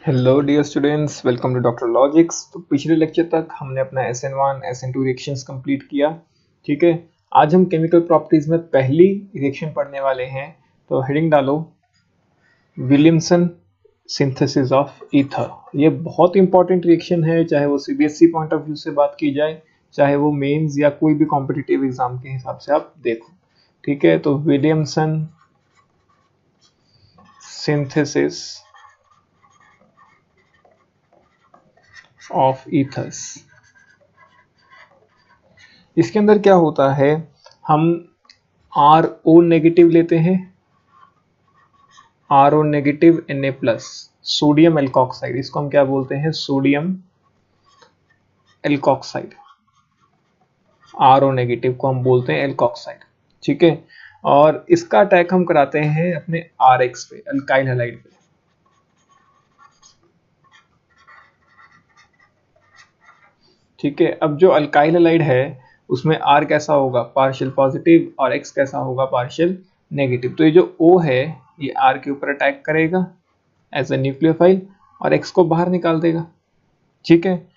Hello dear students, welcome to doctor logics. तो पिछले lecture तक हमने अपना SN1 SN2 रिएक्शंस कंप्लीट किया। ठीक है, आज हम केमिकल प्रॉपर्टीज में पहली रिएक्शन पढ़ने वाले हैं। तो हेडिंग डालो, विलियमसन सिंथेसिस ऑफ ईथर। ये बहुत इंपॉर्टेंट रिएक्शन है, चाहे वो CBSE पॉइंट ऑफ व्यू से बात की जाए, चाहे वो मेंस या कोई भी कॉम्पिटिटिव एग्जाम के हिसाब से आप देखो। ठीक है, तो विलियमसन सिंथेसिस ऑफ ईथर्स, इसके अंदर क्या होता है, हम RO नेगेटिव लेते हैं, RO negative Na plus sodium alkoxide, इसको हम क्या बोलते हैं, सोडियम एल्कोक्साइड। RO नेगेटिव को हम बोलते हैं एल्कोक्साइड। ठीक है, और इसका अटैक हम कराते हैं अपने RX पे, अल्काइल हैलाइड पे। ठीक है, अब जो अल्काइल हैलाइड है उसमें R कैसा होगा, पार्शियल पॉजिटिव, और X कैसा होगा, पार्शियल नेगेटिव। तो ये जो O है ये R के ऊपर अटैक करेगा एज ए न्यूक्लियोफाइल और X को बाहर निकाल देगा। ठीक है,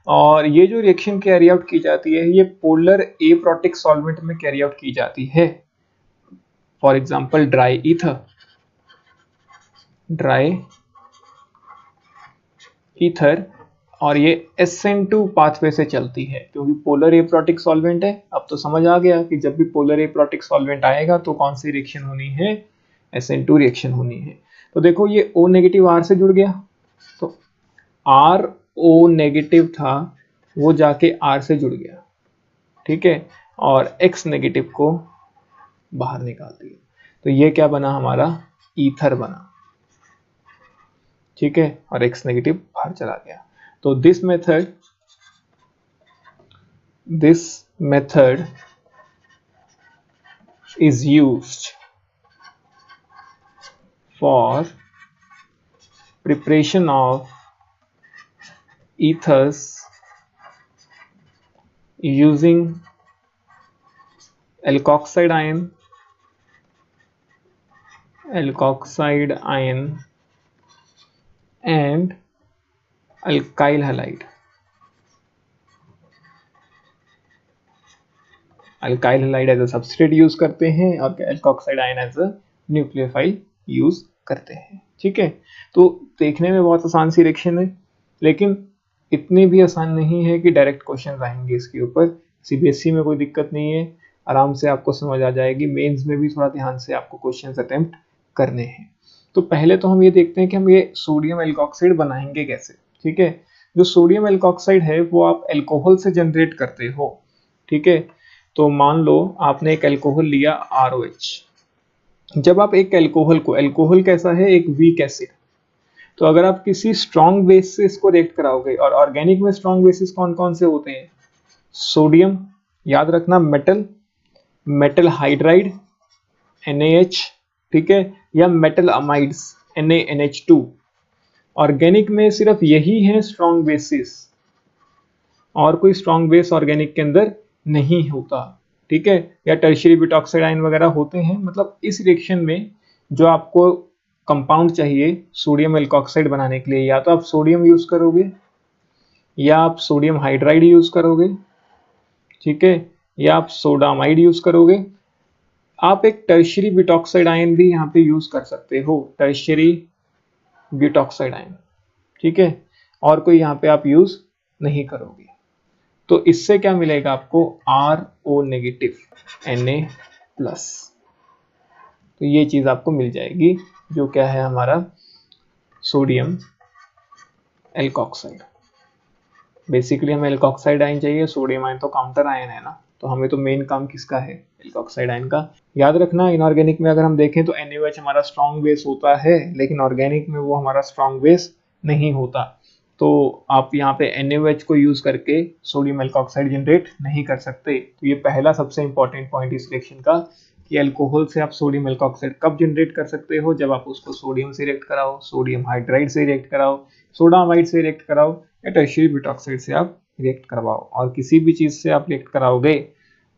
और ये जो रिएक्शन कैरी आउट की जाती है ये पोलर एप्रोटिक सॉल्वेंट में कैरी आउट की जाती है। For example dry ether, dry ether, और ये SN2 पाथवे से चलती है क्योंकि पोलर एप्रोटिक सॉल्वेंट है। अब तो समझ आ गया कि जब भी पोलर एप्रोटिक सॉल्वेंट आएगा तो कौन सी रिएक्शन होनी है, SN2 रिएक्शन होनी है। तो देखो ये O नेगेटिव R से जुड़ गया, तो RO नेगेटिव था वो जाके R से जुड़ गया। ठीक है, और X नेगेटिव को बाहर निकाल दिया, तो ये क्या बना, हमारा ईथर बना। ठीक है, और X नेगेटिव बाहर चला गया। तो this method is used for preparation of ethers using alkoxide ion and alkyl halide। Alkyl halide as a substrate use करते हैं और alkoxide ion as a nucleophile use करते हैं। ठीक है, तो देखने में बहुत आसान सी रिएक्शन है, लेकिन इतनी भी आसान नहीं है कि डायरेक्ट क्वेश्चन आएंगे इसके ऊपर। CBSE में कोई दिक्कत नहीं है, आराम से आपको समझ आ जाएगी। मेंस में भी थोड़ा ध्यान से आपको क्वेश्चन अटेम्प्ट करने हैं। तो पहले तो हम ये देखते हैं कि हम ये सोडियम एल्कोक्साइड बनाएंगे कैसे। ठीक है, जो सोडियम एल्कोक्साइड है वो आप एल्कोहल से जनरेट करते हो। ठीक है, तो मान लो आपने एक अल्कोहल लिया ROH। जब आप एक अल्कोहल को, अल्कोहल कैसा है, एक वीक एसिड, तो अगर आप किसी स्ट्रॉन्ग बेस से इसको रिएक्ट कराओगे, और ऑर्गेनिक में स्ट्रॉन्ग बेसिस कौन कौन से होते हैं, सोडियम, याद रखना, मेटल हाइड्राइड NaH, ठीक है, या मेटल अमाइड्स NaNH2। ऑर्गेनिक में सिर्फ यही है स्ट्रॉन्ग बेसिस, और कोई स्ट्रॉन्ग बेस ऑर्गेनिक के अंदर नहीं होता। ठीक है, या टर्शियरी ब्यूटॉक्साइड आयन वगैरह होते हैं। मतलब इस रिएक्शन में जो आपको कंपाउंड चाहिए सोडियम एल्कोक्साइड बनाने के लिए, या तो आप सोडियम यूज करोगे, या आप सोडियम हाइड्राइड यूज करोगे, ठीक है, या आप सोडामाइड यूज करोगे। आप एक टर्शियरी ब्यूटॉक्साइड आयन भी यहाँ पे यूज कर सकते हो, टर्शियरी ब्यूटॉक्साइड आयन। ठीक है, और कोई यहाँ पे आप यूज नहीं करोगे। तो इससे क्या मिलेगा आपको, RO नेगेटिव Na प्लस। तो ये चीज आपको मिल जाएगी, जो क्या है हमारा सोडियम एल्कोक्साइड। बेसिकली हमें एल्कोक्साइड आयन चाहिए, सोडियम आयन तो काउंटर आयन है ना, तो हमें तो मेन काम किसका है, एल्कोक्साइड आयन का। याद रखना, इनऑर्गेनिक में अगर हम देखें तो NaOH हमारा स्ट्रॉन्ग बेस होता है, लेकिन ऑर्गेनिक में वो हमारा स्ट्रॉन्ग बेस नहीं होता। तो आप यहाँ पे NaOH को यूज करके सोडियम एल्कोक्साइड जनरेट नहीं कर सकते। तो ये पहला सबसे इंपॉर्टेंट पॉइंट इस रिएक्शन का, कि अल्कोहल से आप सोडियम एल्कोक्साइड कब जनरेट कर सकते हो, जब आप उसको सोडियम से रिएक्ट कराओ, सोडियम हाइड्राइड से रिएक्ट कराओ, सोडामाइड से रिएक्ट कराओ, या टर्शियरी ब्यूटॉक्साइड से आप रिएक्ट करवाओ। और किसी भी चीज से आप रिएक्ट कराओगे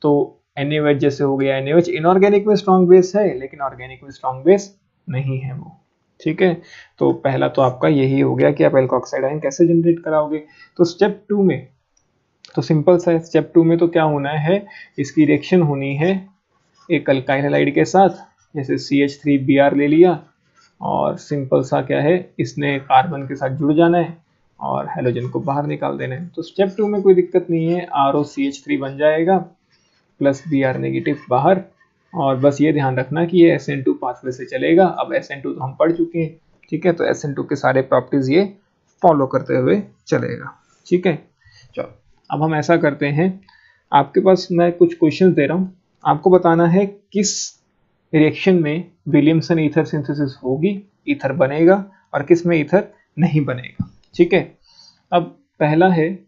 तो NaOH जैसे हो गया, NaOH इनऑर्गेनिक में स्ट्रॉन्ग बेस है, लेकिन ऑर्गेनिक में स्ट्रॉन्ग बेस नहीं है वो। ठीक है, तो पहला तो आपका यही हो गया कि आप एल्कोक्साइड आयन कैसे जनरेट कराओगे। तो स्टेप 2 में तो सिंपल सा है, स्टेप 2 में तो क्या होना है, इसकी रिएक्शन होनी है एक अल्काइल हैलाइड के साथ, जैसे CH3Br ले लिया और सिंपल सा क्या है, इसने कार्बन के साथ जुड़ जाना है और हैलोजन को बाहर निकाल देना है। तो स्टेप 2 में कोई दिक्कत नहीं है, ROCH3 बन जाएगा प्लस Br नेगेटिव बाहर, और बस ये ध्यान रखना कि ये SN2 पाथवे से चलेगा। अब SN2 तो हम पढ़ चुके हैं, ठीक है, तो SN2 के सारे प्रॉपर्टीज ये फॉलो करते हुए चलेगा। ठीक है, चलो अब हम ऐसा करते हैं, आपके पास मैं कुछ क्वेश्चन दे रहा हूँ, आपको बताना है किस रिएक्शन में विलियमसन ईथर सिंथेसिस होगी, ईथर बनेगा, और किस में ईथर नहीं बनेगा। ठीक है, अब पहला है,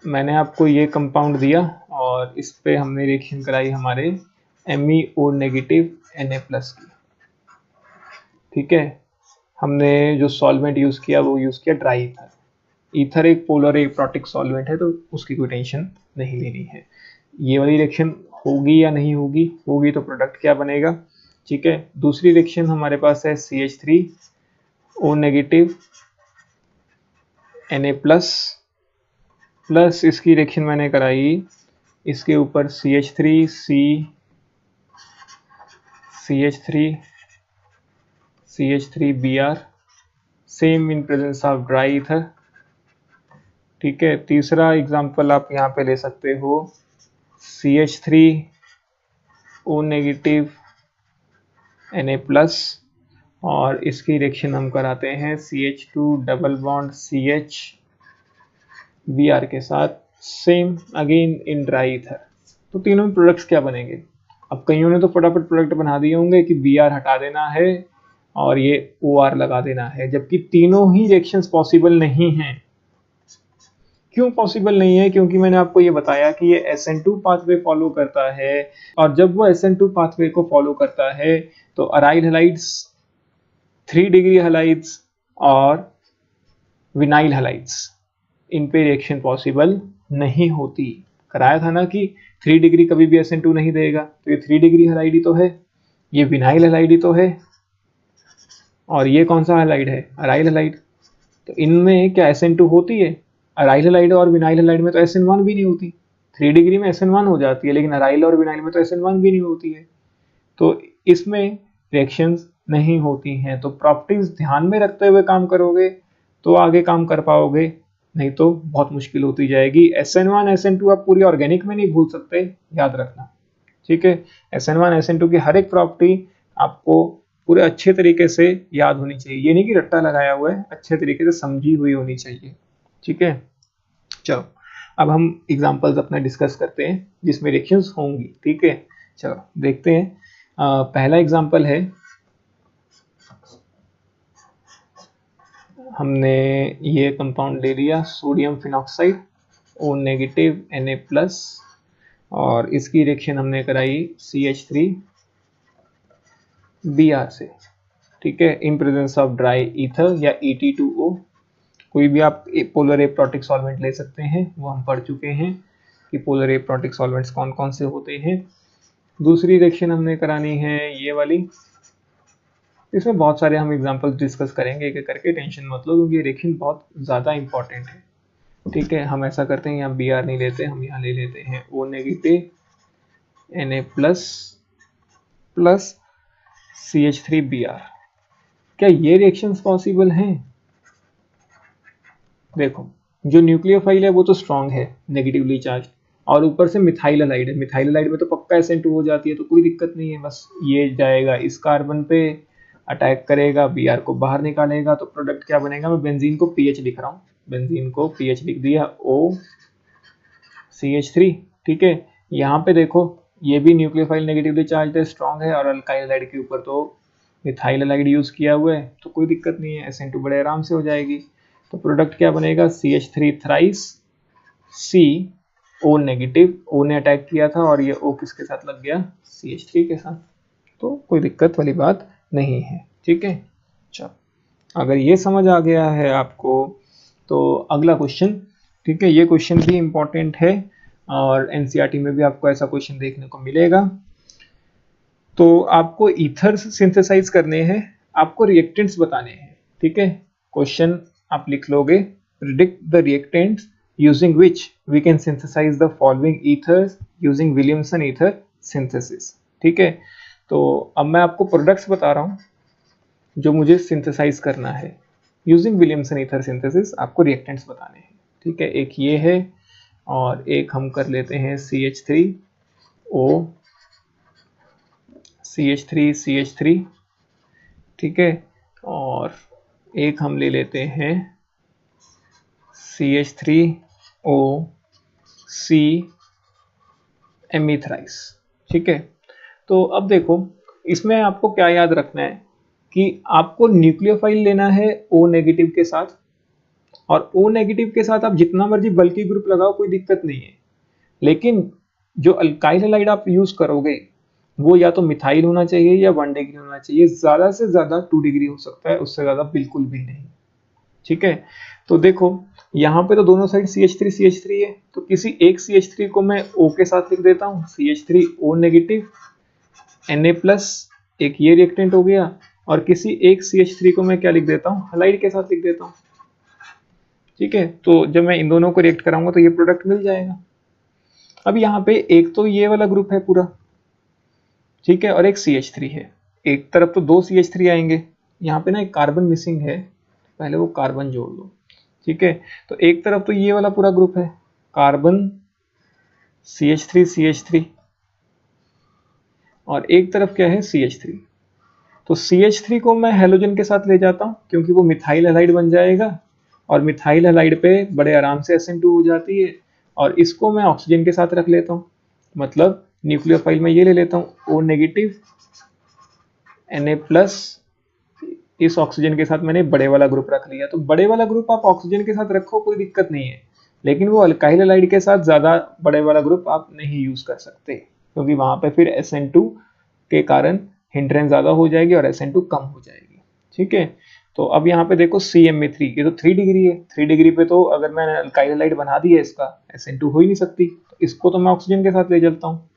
मैंने आपको ये कंपाउंड दिया और इस पे हमने रिएक्शन कराई हमारे MEO नेगेटिव Na प्लस की। ठीक है, हमने जो सॉल्वेंट यूज़ किया वो यूज़ किया ड्राई ईथर। ईथर एक पोलर इलेक्ट्रोटिक सॉल्वेंट है, तो उसकी कोई टेंशन नहीं लेनी है। ये वाली रिएक्शन होगी या नहीं होगी, होगी तो प्रोडक्ट क्या बनेगा। ठीक है, दूसरी रिएक्शन हमारे पास है CH3O negative Na plus plus इसकी रिएक्शन मैंने कराई, इसके ऊपर CH3Br same in presence of dry ether. ठीक है, तीसरा एग्जांपल आप यहाँ पे ले सकते हो CH3O नेगेटिव Na प्लस, और इसकी रिएक्शन हम कराते हैं CH2 double bond CH Br के साथ, same again in dry ether. तो तीनों प्रोडक्ट्स क्या बनेंगे। अब कईयों ने तो फटाफट प्रोडक्ट बना दिए होंगे कि Br हटा देना है और ये OR लगा देना है, जबकि तीनों ही रिएक्शंस पॉसिबल नहीं हैं। क्यों पॉसिबल नहीं है, क्योंकि मैंने आपको ये बताया कि ये SN2 पाथवे फॉलो करता है, और जब वो SN2 पाथवे को फॉलो करता है तो अराइल हैलाइड्स, 3 डिग्री हैलाइड्स और विनाइल हैलाइड्स, इन पे रिएक्शन पॉसिबल नहीं होती। कराया था ना कि 3 डिग्री कभी भी SN2 नहीं देगा, तो ये 3 डिग्री हैलाइड ही तो है, ये विनाइल हैलाइड ही तो है, और ये कौन सा हैलाइड है, अराइल हैलाइड। तो इनमें क्या SN2 होती है, अराइल हैलाइड और विनाइल हैलाइड में तो SN1 भी नहीं होती। 3 डिग्री में SN1 हो जाती है, लेकिन अराइल और विनाइल में तो SN1 भी नहीं होती है, तो इसमें रिएक्शंस नहीं होती हैं। तो प्रॉपर्टीज ध्यान में रखते हुए काम करोगे तो आगे काम कर पाओगे, नहीं तो बहुत मुश्किल होती जाएगी। SN1 SN2 आप पूरी ऑर्गेनिक में नहीं भूल सकते, याद रखना। ठीक है, SN1 SN2 की हर एक प्रॉपर्टी आपको पूरे अच्छे तरीके से याद होनी चाहिए, ये नहीं कि रट्टा लगाया हुआ है, अच्छे तरीके से समझी हुई होनी चाहिए। ठीक है, चलो अब हम एग्जांपल्स अपना डिस्कस करते हैं जिसमें रिएक्शंस होंगी। ठीक है, चलो देखते हैं। पहला एग्जांपल है, हमने ये कंपाउंड ले लिया sodium phenoxide O negative Na plus, और इसकी रिएक्शन हमने कराई CH3Br से। ठीक है, in presence of dry ether या ET2O, कोई भी आप पोलर एप्रोटिक सॉल्वेंट ले सकते हैं, वो हम पढ़ चुके हैं कि पोलर एप्रोटिक सॉल्वेंट्स कौन कौन से होते हैं। दूसरी रिएक्शन हमने करानी है ये वाली, इसमें बहुत सारे हम एग्जांपल्स डिस्कस करेंगे एक एक करके, टेंशन मत लो, क्योंकि रिएक्शन बहुत ज़्यादा इंपॉर्टेंट है। ठीक है, हम ऐसा करते हैं, यहाँ Br नहीं लेते, हम यहाँ ले लेते हैं O negative Na plus plus CH3Br। क्या ये रिएक्शंस पॉसिबल हैं। देखो, जो न्यूक्लियोफाइल है वो तो स्ट्रॉन्ग है, नेगेटिवली चार्ज, और ऊपर से मिथाइल हैलाइड है, मिथाइल हैलाइड में तो पक्का SN2 हो जाती है, तो कोई दिक्कत नहीं है। बस ये जाएगा इस कार्बन पे, अटैक करेगा, Br को बाहर निकालेगा, तो प्रोडक्ट क्या बनेगा। मैं बेंजीन को PH लिख रहा हूँ, बेंजीन को PH लिख दिया OCH3। ठीक है, यहाँ पे देखो ये भी न्यूक्लियोफाइल नेगेटिवली चार्ज है, स्ट्रॉन्ग है, और अल्काइल हैलाइड के ऊपर तो मिथाइल हैलाइड यूज किया हुआ है, तो कोई दिक्कत नहीं है, SN2 बड़े आराम से हो जाएगी। तो प्रोडक्ट क्या बनेगा, CH3 thrice CO negative, O ने अटैक किया था और ये O किसके साथ लग गया, CH3 के साथ, तो कोई दिक्कत वाली बात नहीं है। ठीक है, चलो अगर ये समझ आ गया है आपको तो अगला क्वेश्चन। ठीक है, ये क्वेश्चन भी इंपॉर्टेंट है और NCERT में भी आपको ऐसा क्वेश्चन देखने को मिलेगा। तो आपको ईथर्स सिंथेसाइज करने हैं, आपको रिएक्टेंट्स बताने हैं, ठीक है। क्वेश्चन आप लिख लोगे, predict the reactants using which we can synthesise the following ethers using Williamson ether synthesis, ठीक है। तो अब मैं आपको प्रोडक्ट्स बता रहा हूँ जो मुझे सिंथेसाइज करना है यूजिंग विलियमसन ईथर सिंथेसिस, आपको रिएक्टेंट्स बताने हैं, ठीक है। एक ये है और एक हम कर लेते हैं CH3O CH3 ठीक है, और एक हम ले लेते हैं CH3O C एमीथ्राइस, ठीक है। तो अब देखो इसमें आपको क्या याद रखना है कि आपको न्यूक्लियोफाइल लेना है O नेगेटिव के साथ, और O नेगेटिव के साथ आप जितना मर्जी बल्कि ग्रुप लगाओ कोई दिक्कत नहीं है, लेकिन जो अल्काइल हैलाइड आप यूज करोगे वो या तो मिथाइल होना चाहिए या 1 डिग्री होना चाहिए, ज्यादा से ज्यादा 2 डिग्री हो सकता है, उससे ज्यादा बिल्कुल भी नहीं, ठीक है। तो देखो यहाँ पे तो दोनों साइड CH3 है, तो किसी एक CH3 को मैं O के साथ लिख देता हूँ, CH3O नेगेटिव Na+, एक ये रिएक्टेंट हो गया, और किसी एक CH3 को मैं क्या लिख देता हूँ, हैलाइड के साथ लिख देता हूँ, ठीक है। तो जब मैं इन दोनों को रिएक्ट कराऊंगा तो ये प्रोडक्ट मिल जाएगा। अब यहाँ पे एक तो ये वाला ग्रुप है पूरा, ठीक है, और एक CH3 है, एक तरफ तो 2 CH3 आएंगे, यहाँ पे ना एक कार्बन मिसिंग है, पहले वो कार्बन जोड़ दो, ठीक है। तो एक तरफ तो ये वाला पूरा ग्रुप है, कार्बन CH3 और एक तरफ क्या है CH3। तो CH3 को मैं हेलोजन के साथ ले जाता हूँ क्योंकि वो मिथाइल हैलाइड बन जाएगा, और मिथाइल हैलाइड पे बड़े आराम से SN2 हो जाती है, और इसको मैं ऑक्सीजन के साथ रख लेता हूँ, मतलब न्यूक्लियोफाइल में ये ले लेता हूँ O नेगेटिव Na+, इस ऑक्सीजन के साथ मैंने बड़े वाला ग्रुप रख लिया। तो बड़े वाला ग्रुप आप ऑक्सीजन के साथ रखो कोई दिक्कत नहीं है, लेकिन वो अल्काइल हैलाइड के साथ ज्यादा बड़े वाला ग्रुप आप नहीं यूज कर सकते, क्योंकि वहां पे फिर SN2 के कारण हिंड्रेंस ज्यादा हो जाएगी और SN2 कम हो जाएगी, ठीक है। तो अब यहाँ पे देखो CMa3, ये तो 3 डिग्री है, 3 डिग्री पे तो अगर मैंने अल्काइल हैलाइड बना दी है इसका, SN2 हो ही नहीं सकती, तो इसको तो मैं ऑक्सीजन के साथ ले चलता हूँ।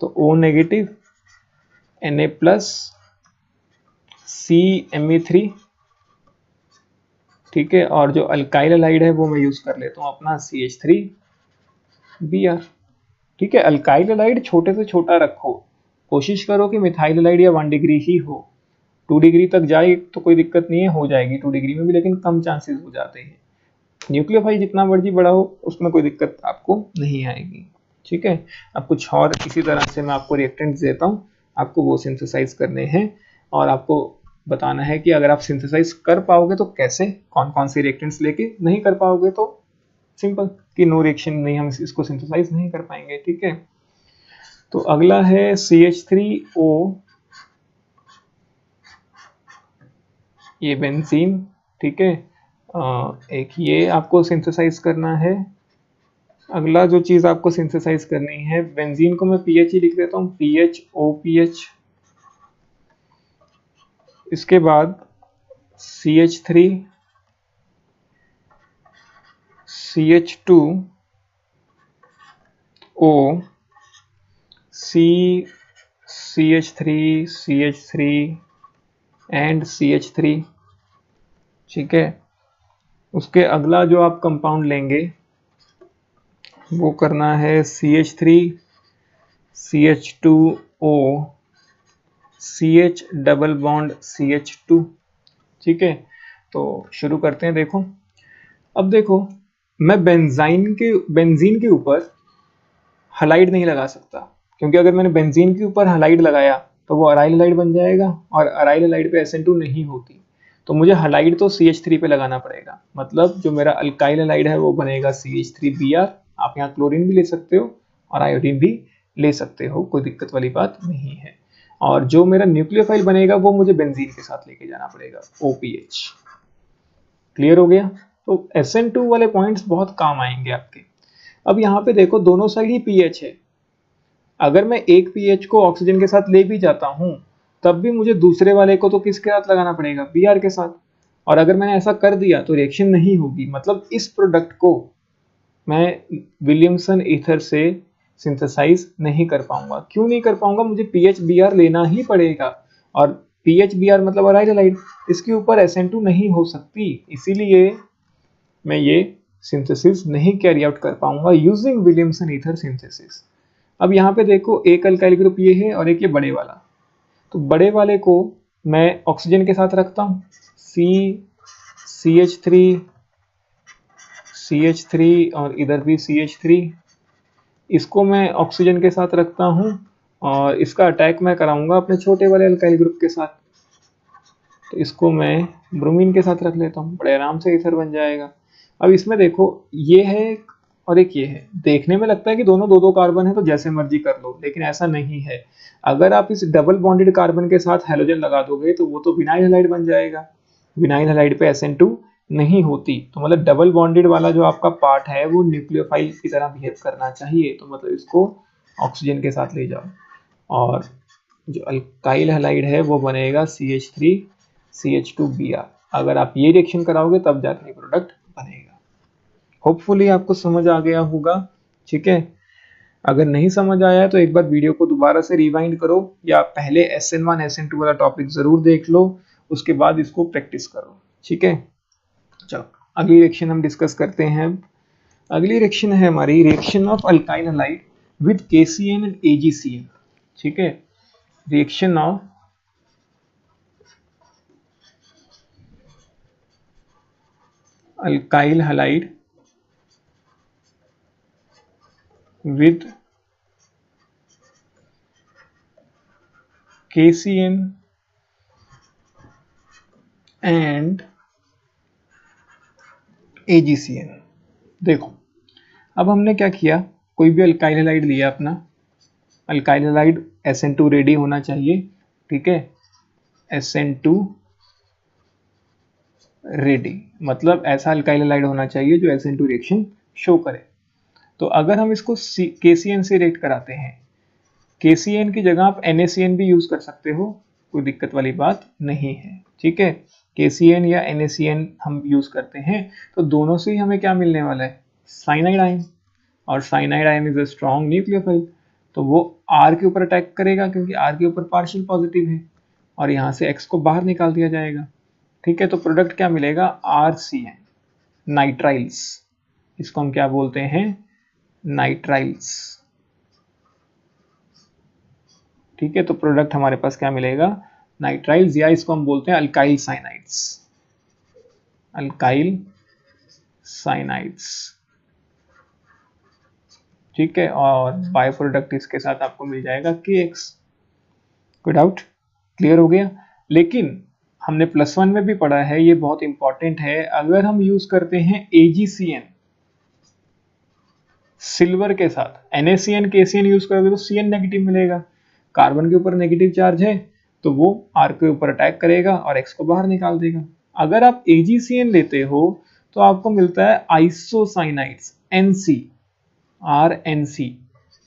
तो O नेगेटिव Na+, CMe3, ठीक है, और जो अल्काइल हैलाइड है वो मैं यूज कर लेता हूँ अपना CH3Br, ठीक है। अल्काइल हैलाइड छोटे से छोटा रखो, कोशिश करो कि मिथाइल हैलाइड या 1 डिग्री ही हो, 2 डिग्री तक जाए तो कोई दिक्कत नहीं है, हो जाएगी 2 डिग्री में भी, लेकिन कम चांसेस हो जाते हैं। न्यूक्लियोफाइल जितना मर्जी बड़ा हो उसमें कोई दिक्कत आपको नहीं आएगी, ठीक है। अब कुछ और इसी तरह से मैं आपको रिएक्टेंट्स देता हूँ, आपको वो सिंथेसाइज करने हैं, और आपको बताना है कि अगर आप सिंथेसाइज कर पाओगे तो कैसे, कौन कौन से रिएक्टेंट्स लेके, नहीं कर पाओगे तो सिंपल कि नो रिएक्शन, नहीं हम इसको सिंथेसाइज नहीं कर पाएंगे, ठीक है। तो अगला है CH3O, ये बेंजीन, ठीक है। एक ये आपको सिंथेसाइज करना है। अगला जो चीज आपको सिंथेसाइज करनी है, बेंजीन को मैं पीएच ही लिख देता हूँ, PHOPH। इसके बाद CH3 CH2O CH3 and CH3, ठीक है। उसके अगला जो आप कंपाउंड लेंगे वो करना है CH3 CH2O CH double bond CH2, ठीक है। तो शुरू करते हैं। देखो अब देखो, मैं बेंजीन के ऊपर हलाइड नहीं लगा सकता, क्योंकि अगर मैंने बेंजीन के ऊपर हलाइड लगाया तो वो अराइल हलाइड बन जाएगा, और अराइल हलाइड पे SN2 नहीं होती, तो मुझे हलाइड तो CH3 पे लगाना पड़ेगा, मतलब जो मेरा अल्काइल हलाइड है वो बनेगा CH3Br। आप यहाँ क्लोरीन भी ले सकते हो और आयोडीन भी ले सकते हो, कोई दिक्कत वाली बात नहीं है। और जो मेरा न्यूक्लियोफाइल बनेगा वो मुझे बेंजीन के साथ लेके जाना पड़ेगा, OPH। क्लियर हो गया? तो SN2 वाले पॉइंट्स बहुत काम आएंगे आपके। अब यहाँ पे देखो दोनों साइड ही पीएच है, अगर मैं एक पीएच को ऑक्सीजन के साथ ले भी जाता हूं तब भी मुझे दूसरे वाले को तो किसके साथ लगाना पड़ेगा, Br के साथ। और अगर मैंने ऐसा कर दिया तो रिएक्शन नहीं होगी, मतलब इस प्रोडक्ट को मैं विलियमसन ईथर से सिंथेसाइज नहीं कर पाऊंगा। क्यों नहीं कर पाऊंगा? मुझे PHBr लेना ही पड़ेगा, और PHBr मतलब अराइल हैलाइड, इसके ऊपर SN2 नहीं हो सकती, इसीलिए मैं ये सिंथेसिस नहीं कैरी आउट कर पाऊंगा यूजिंग विलियमसन ईथर सिंथेसिस। अब यहाँ पे देखो, एक अल्काइल ग्रुप ये है और एक ये बड़े वाला, तो बड़े वाले को मैं ऑक्सीजन के साथ रखता हूँ, CH3 और इधर भी CH3, इसको मैं ऑक्सीजन के साथ रखता हूँ और इसका अटैक मैं कराऊंगा अपने छोटे वाले अल्काइल ग्रुप के साथ, तो इसको मैं ब्रोमीन के साथ रख लेता हूँ, बड़े आराम से ईथर बन जाएगा। अब इसमें देखो, ये है और एक ये है, देखने में लगता है कि दोनों दो दो कार्बन है तो जैसे मर्जी कर लो, लेकिन ऐसा नहीं है। अगर आप इस डबल बॉन्डेड कार्बन के साथ हैलोजन लगा दोगे तो वो तो विनाइल हैलाइड बन जाएगा, विनाइल हैलाइड पे SN2 नहीं होती, तो मतलब डबल बॉन्डेड वाला जो आपका पार्ट है वो न्यूक्लियोफाइल की तरह बिहेव करना चाहिए, तो मतलब इसको ऑक्सीजन के साथ ले जाओ, और जो अल्काइल हैलाइड है वो बनेगा CH3 CH2Br। अगर आप ये रिएक्शन कराओगे तब जाके प्रोडक्ट बनेगा। होपफुली आपको समझ आ गया होगा, ठीक है। अगर नहीं समझ आया है तो एक बार वीडियो को दोबारा से रिवाइंड करो, या पहले SN1 SN2 वाला टॉपिक जरूर देख लो, उसके बाद इसको प्रैक्टिस करो, ठीक है। चलो अगली रिएक्शन हम डिस्कस करते हैं। अगली रिएक्शन है हमारी reaction of alkyl halide with KCN and AgCN, ठीक है। Reaction of alkyl halide with KCN and AgCN। देखो, अब हमने क्या किया, कोई भी अल्काइल हैलाइड लिया अपना, अल्काइल हैलाइड SN2 रेडी होना चाहिए, ठीक है, SN2 रेडी, मतलब ऐसा अल्काइल हैलाइड होना चाहिए जो SN2 रिएक्शन शो करे। तो अगर हम इसको KCN से रिएक्ट कराते हैं, KCN की जगह आप NaCN भी यूज कर सकते हो, कोई दिक्कत वाली बात नहीं है, ठीक है। KCN या NaCN हम यूज करते हैं तो दोनों से ही हमें क्या मिलने वाला है, साइनाइड आयन, और cyanide ion is a strong nucleophile, तो वो R के ऊपर अटैक करेगा क्योंकि R के ऊपर पार्शियल पॉजिटिव है, और यहाँ से X को बाहर निकाल दिया जाएगा, ठीक है। तो प्रोडक्ट क्या मिलेगा, RCN, नाइट्राइल्स, इसको हम क्या बोलते हैं, नाइट्राइल्स, ठीक है। तो प्रोडक्ट हमारे पास क्या मिलेगा, नाइट्राइल्स, या इसको हम बोलते हैं अल्काइल साइनाइड्स, अल्काइल साइनाइड्स, ठीक है। और बाय प्रोडक्ट इसके साथ आपको मिल जाएगा KX। कोई डाउट, क्लियर हो गया। लेकिन हमने +1 में भी पढ़ा है, ये बहुत इंपॉर्टेंट है, अगर हम यूज करते हैं AgCN सिल्वर के साथ, NaCN KCN यूज करोगे तो CN नेगेटिव मिलेगा, कार्बन के ऊपर नेगेटिव चार्ज है तो वो R के ऊपर अटैक करेगा और X को बाहर निकाल देगा। अगर आप AgCN लेते हो तो आपको मिलता है आइसोसाइनाइड्स, NC, RNC,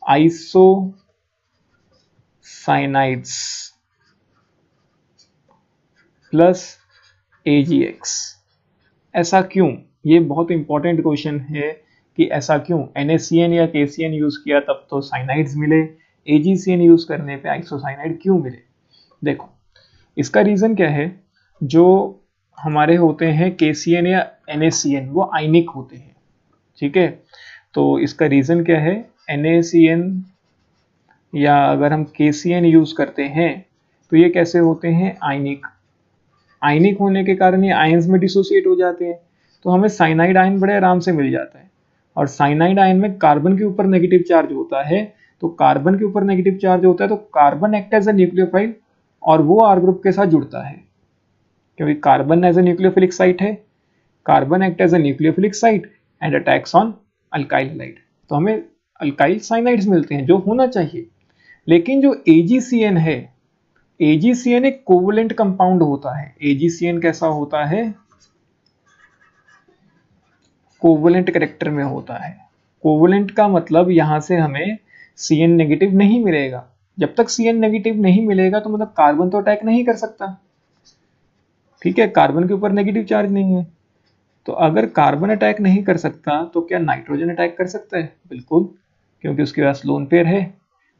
आइसोसाइनाइड्स प्लस AgX। ऐसा क्यों, ये बहुत इंपॉर्टेंट क्वेश्चन है कि ऐसा क्यों, NaCN या KCN यूज किया तब तो साइनाइड्स मिले, AgCN यूज करने पे आइसोसाइनाइड क्यों मिले। देखो, इसका रीजन क्या है, जो हमारे होते हैं KCN या NaCN वो आयनिक होते हैं, ठीक है। तो इसका रीजन क्या है, NaCN या अगर हम KCN यूज करते हैं तो ये कैसे होते हैं, आयनिक, आयनिक होने के कारण ये आयंस में डिसोसिएट हो जाते हैं, तो हमें साइनाइड आयन बड़े आराम से मिल जाता है। और साइनाइड आयन में कार्बन के ऊपर नेगेटिव चार्ज होता है, तो कार्बन के ऊपर नेगेटिव चार्ज होता है तो carbon act as a nucleophile और वो R ग्रुप के साथ जुड़ता है, क्योंकि carbon as a nucleophilic site है, carbon act as a nucleophilic site and attacks on alkyl halide, तो हमें अल्काइल साइनाइड्स मिलते हैं जो होना चाहिए। लेकिन जो AgCN है, AgCN एक कोवलेंट कंपाउंड होता है। AgCN कैसा होता है, कोवलेंट कैरेक्टर में होता है। कोवलेंट का मतलब यहां से हमें CN नेगेटिव नहीं मिलेगा, जब तक CN नेगेटिव नहीं मिलेगा तो मतलब कार्बन तो अटैक नहीं कर सकता, ठीक है, कार्बन के ऊपर नेगेटिव चार्ज नहीं है। तो अगर कार्बन अटैक नहीं कर सकता तो क्या नाइट्रोजन अटैक कर सकता है, बिल्कुल। क्योंकि उसके पास लोन पेयर है।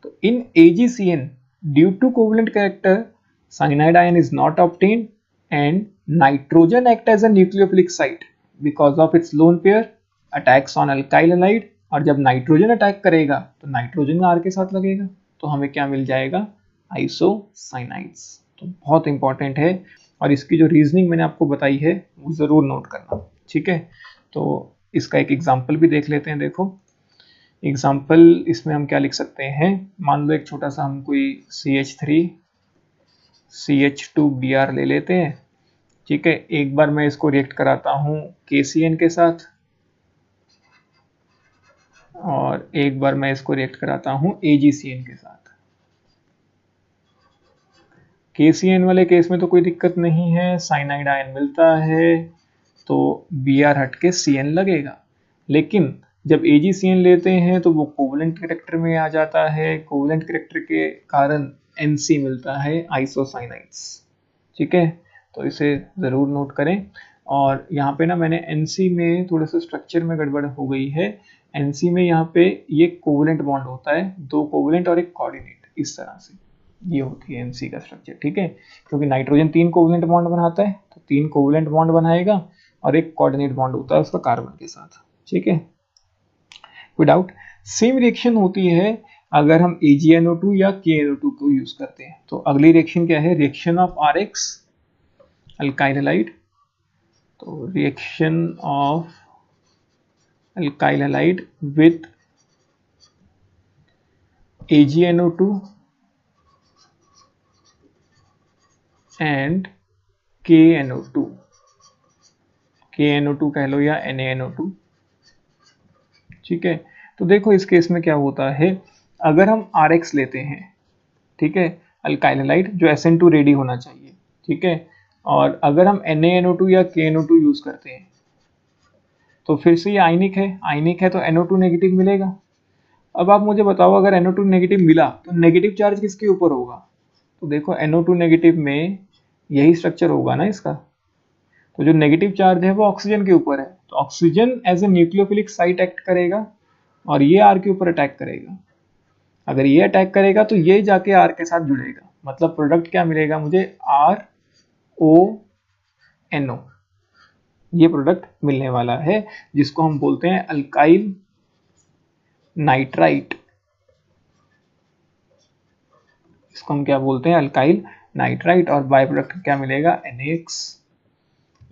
तो in AgCN due to covalent character cyanide ion is not obtained and nitrogen act as a nucleophilic site because of its lone pair attacks on alkyl halide। और जब नाइट्रोजन अटैक करेगा तो nitrogen are के साथ लगेगा, तो हमें क्या मिल जाएगा, आइसोसाइनाइड्स। तो बहुत इंपॉर्टेंट है, और इसकी जो रीजनिंग मैंने आपको बताई है वो जरूर नोट करना, ठीक है। तो इसका एक एग्जांपल भी देख लेते हैं। देखो एग्जांपल इसमें हम क्या लिख सकते हैं, मान लो एक छोटा सा हम कोई CH3CH2Br ले लेते हैं, ठीक है। एक बार मैं इसको रिएक्ट कराता हूँ KCN के साथ, और एक बार मैं इसको रिएक्ट कराता हूँ AgCN के साथ। KCN वाले केस में तो कोई दिक्कत नहीं है, साइनाइड आयन मिलता है तो Br हट के CN लगेगा। लेकिन जब AgCN लेते हैं तो वो कोवलेंट कैरेक्टर में आ जाता है, कोवलेंट कैरेक्टर के कारण NC मिलता है, आइसोसाइनाइड्स, ठीक है। तो इसे ज़रूर नोट करें। और यहाँ पे ना मैंने NC में थोड़ा सा स्ट्रक्चर में गड़बड़ हो गई है। NC में यहाँ पे ये कोवलेंट बॉन्ड होता है, दो कोवलेंट और एक कोऑर्डिनेट, इस तरह से ये होती है NC का स्ट्रक्चर, ठीक है। क्योंकि नाइट्रोजन 3 कोवलेंट बॉन्ड बनाता है तो 3 कोवलेंट बॉन्ड बनाएगा और एक कोऑर्डिनेट बॉन्ड होता है उसका कार्बन के साथ, ठीक है। कोई डाउट? सेम रिएक्शन होती है अगर हम AgNO2 या KNO2 को यूज करते हैं। तो अगली रिएक्शन क्या है, reaction of RX alkyl halide. तो reaction of alkyl halide with AgNO2 and KNO2, KNO2 कह लो या NaNO2, ठीक है। तो देखो इस केस में क्या होता है, अगर हम RX लेते हैं, ठीक है, अल्काइल हैलाइड जो SN2 रेडी होना चाहिए, ठीक है, और अगर हम NaNO2 या KNO2 यूज करते हैं तो फिर से ये आयनिक है तो NO2 नेगेटिव मिलेगा। अब आप मुझे बताओ अगर NO2 नेगेटिव मिला तो नेगेटिव चार्ज किसके ऊपर होगा, तो देखो NO2 नेगेटिव में यही स्ट्रक्चर होगा ना इसका, तो जो नेगेटिव चार्ज है वो ऑक्सीजन के ऊपर है, तो oxygen as a nucleophilic site act करेगा और ये आर के ऊपर अटैक करेगा। अगर ये अटैक करेगा तो ये जाके आर के साथ जुड़ेगा, मतलब प्रोडक्ट क्या मिलेगा मुझे, RONO, ये प्रोडक्ट मिलने वाला है जिसको हम बोलते हैं अल्काइल नाइट्राइट। इसको हम क्या बोलते हैं, अल्काइल नाइट्राइट, और बाय प्रोडक्ट क्या मिलेगा, NaX।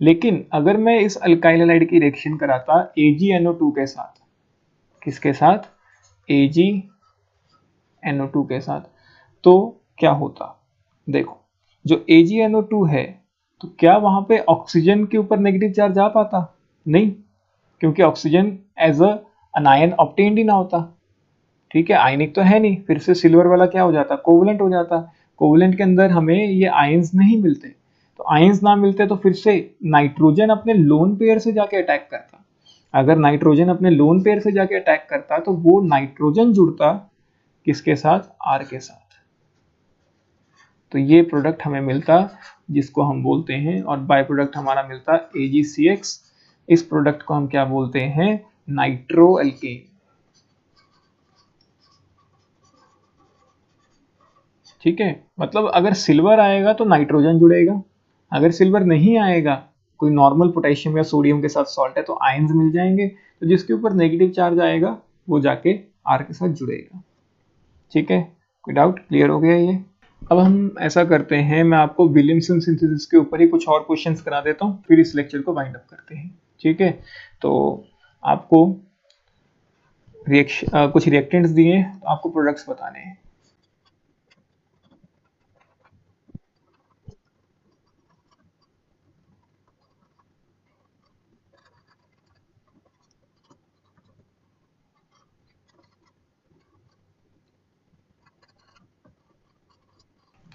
लेकिन अगर मैं इस अल्काइल हैलाइड की रिएक्शन कराता AgNO2 के साथ, किसके साथ, AgNO2 के साथ, तो क्या होता, देखो जो AgNO2 है तो क्या वहां पे ऑक्सीजन के ऊपर नेगेटिव चार्ज आ पाता, नहीं, क्योंकि oxygen as a ion obtained ही ना होता, ठीक है, आयनिक तो है नहीं, फिर से सिल्वर वाला क्या हो जाता, कोवलेंट हो जाता। कोवलेंट के अंदर हमें ये आयंस नहीं मिलते, तो आयंस ना मिलते तो फिर से नाइट्रोजन अपने लोन पेयर से जाके अटैक करता। अगर नाइट्रोजन अपने लोन पेयर से जाके अटैक करता तो वो नाइट्रोजन जुड़ता किसके साथ, आर के साथ, तो ये प्रोडक्ट हमें मिलता जिसको हम बोलते हैं, और बाय प्रोडक्ट हमारा मिलता AgCX। इस प्रोडक्ट को हम क्या बोलते हैं, नाइट्रो एल्केन, ठीक है। मतलब अगर सिल्वर आएगा तो नाइट्रोजन जुड़ेगा, अगर सिल्वर नहीं आएगा, कोई नॉर्मल पोटेशियम या सोडियम के साथ सॉल्ट है तो आयंस मिल जाएंगे, तो जिसके ऊपर नेगेटिव चार्ज आएगा वो जाके आर के साथ जुड़ेगा, ठीक है। कोई डाउट, क्लियर हो गया ये? अब हम ऐसा करते हैं, मैं आपको विलियमसन सिंथेसिस के ऊपर ही कुछ और क्वेश्चंस करा देता हूँ, फिर इस लेक्चर को वाइंड अप करते हैं, ठीक है। तो आपको कुछ रिएक्टेंट्स दिए तो आपको प्रोडक्ट्स बताने हैं।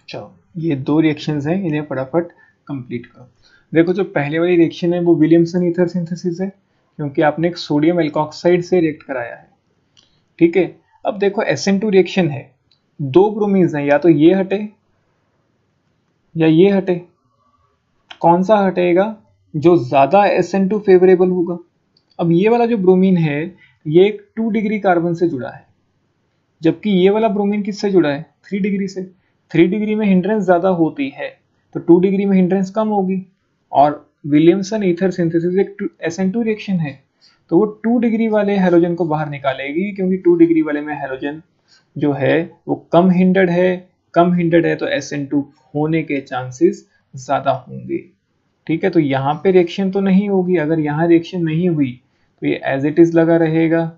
चलो ये दो रिएक्शंस हैं, इन्हें फटाफट कंप्लीट करो। देखो जो पहले वाली रिएक्शन है वो विलियमसन ईथर सिंथेसिस है, क्योंकि आपने एक सोडियम एल्कोक्साइड से रिएक्ट कराया है, ठीक है। अब देखो SN2 रिएक्शन है, दो ब्रोमीन्स हैं, या तो ये हटे या ये हटे, कौन सा हटेगा, जो ज्यादा SN2 फेवरेबल होगा। अब ये वाला जो ब्रोमीन है ये एक 2 डिग्री कार्बन से जुड़ा है, जबकि ये वाला ब्रोमीन किससे जुड़ा है, 3 डिग्री से। 3 डिग्री में हिंड्रेंस ज़्यादा होती है तो 2 डिग्री में हिंड्रेंस कम होगी। और विलियमसन ईथर सिंथेसिस एक SN2 रिएक्शन है, तो वो 2 डिग्री वाले हैलोजन को बाहर निकालेगी, क्योंकि 2 डिग्री वाले में हैलोजन जो है वो कम हिंडर्ड है। कम हिंडर्ड है तो SN2 होने के चांसेस ज़्यादा होंगे। ठीक है, तो यहाँ पे रिएक्शन तो नहीं होगी। अगर यहाँ रिएक्शन नहीं हुई तो ये एज इट इज लगा रहेगा।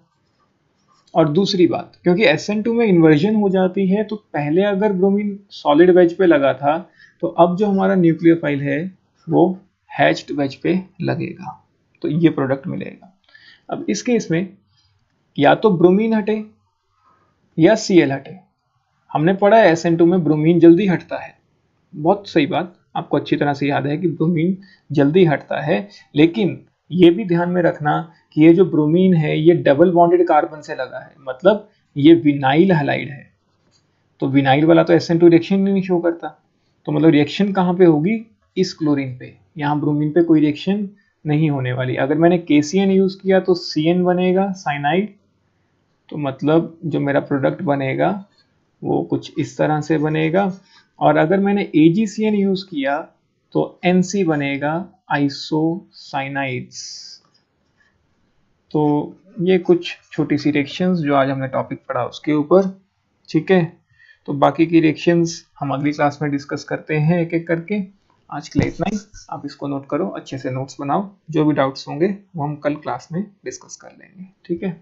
और दूसरी बात, क्योंकि SN2 में इन्वर्जन हो जाती है, तो पहले अगर ब्रोमीन सॉलिड वेज पे लगा था, तो अब जो हमारा न्यूक्लियोफाइल है वो हैच्ड वेज पे लगेगा, तो ये प्रोडक्ट मिलेगा। अब इस केस में या तो ब्रोमीन हटे या Cl हटे। हमने पढ़ा है SN2 में ब्रोमीन जल्दी हटता है, बहुत सही बात, आपको अच्छी तरह से याद है कि ब्रोमीन जल्दी हटता है। लेकिन ये भी ध्यान में रखना कि ये जो ब्रोमीन है ये डबल बॉन्डेड कार्बन से लगा है, मतलब ये विनाइल हैलाइड है। तो विनाइल वाला तो SN2 रिएक्शन नहीं शो करता, तो मतलब रिएक्शन कहाँ पे होगी, इस क्लोरीन पे। यहाँ ब्रोमीन पे कोई रिएक्शन नहीं होने वाली। अगर मैंने KCN यूज किया तो CN बनेगा साइनाइड, तो मतलब जो मेरा प्रोडक्ट बनेगा वो कुछ इस तरह से बनेगा। और अगर मैंने AgCN यूज किया तो NC बनेगा आइसोसाइनाइड्स। तो ये कुछ छोटी सी रिएक्शंस जो आज हमने टॉपिक पढ़ा उसके ऊपर। ठीक है, तो बाकी की रिएक्शंस हम अगली क्लास में डिस्कस करते हैं एक एक करके। आज के लिए इतना ही, आप इसको नोट करो, अच्छे से नोट्स बनाओ, जो भी डाउट्स होंगे वो हम कल क्लास में डिस्कस कर लेंगे। ठीक है।